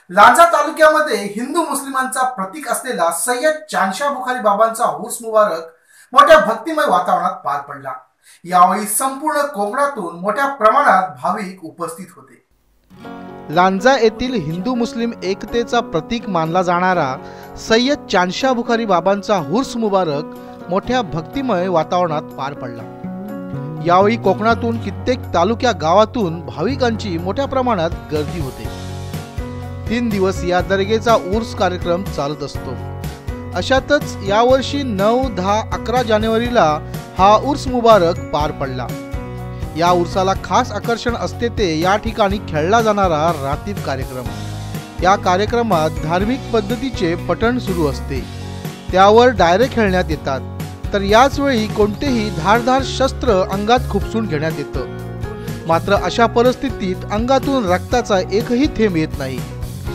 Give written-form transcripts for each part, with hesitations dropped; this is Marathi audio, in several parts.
लांजा तालुक्यामध्ये हिंदू मुस्लिमांचा प्रतीक असलेला सय्यद चांदशाह बुखारी बाबांचा उर्स मुबारक मोठ्या भक्तिमय वातावरणात पार पडला। यावेळी संपूर्ण कोकणातून मोठ्या प्रमाणात भाविक उपस्थित होते। लांजा येथील हिंदू मुस्लिम एकतेचा प्रतीक मानला जाणारा सय्यद चांदशाह बुखारी बाबांचा उर्स मुबारक मोठ्या भक्तिमय वातावरणात पार पडला। यावेळी कोकणातून कित्येक तालुक्या गावातून भाविकांची मोठ्या प्रमाणात गर्दी होते। 3 दिवस या दर्गेचा उर्स कार्यक्रम चालत असतो। अशातच यावर्षी 9, 10, 11 जानेवारीला हा उर्स मुबारक पार पडला। या उर्साला खास आकर्षण असते ते या ठिकाणी खेळला जाणारा रातीब कार्यक्रम। या कार्यक्रमात धार्मिक पद्धतीचे पठण सुरू असते, त्यावर डायरे खेळण्यात येतात, तर याच वेळी कोणतेही धारदार शस्त्र अंगात खुपसून घेण्यात येतं। मात्र अशा परिस्थितीत अंगातून रक्ताचा एकही थेंब येत नाही।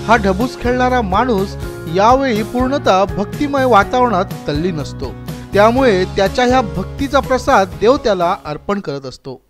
हा ढबूस खेळणारा माणूस यावेळी पूर्णतः भक्तिमय वातावरणात तल्लीन असतो, त्यामुळे त्याच्या ह्या भक्तीचा प्रसाद देव त्याला अर्पण करत असतो।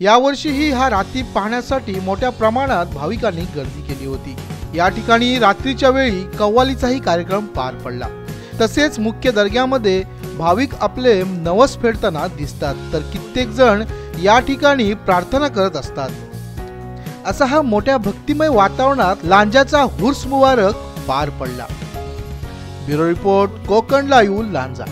यावर्षीही हा रातीब पाहण्यासाठी मोठ्या प्रमाणात भाविकांनी गर्दी केली होती। या ठिकाणी रात्रीच्या वेळी कव्वालीचाही कार्यक्रम पार पडला। तसेच मुख्य दर्ग्यामध्ये भाविक आपले नवस फेडताना दिसतात, तर कित्येक जण या ठिकाणी प्रार्थना करत असतात। असा हा मोठ्या भक्तिमय वातावरणात लांजाचा उर्स मुबारक पार पडला। Bureau report, Konkan live, Lanja.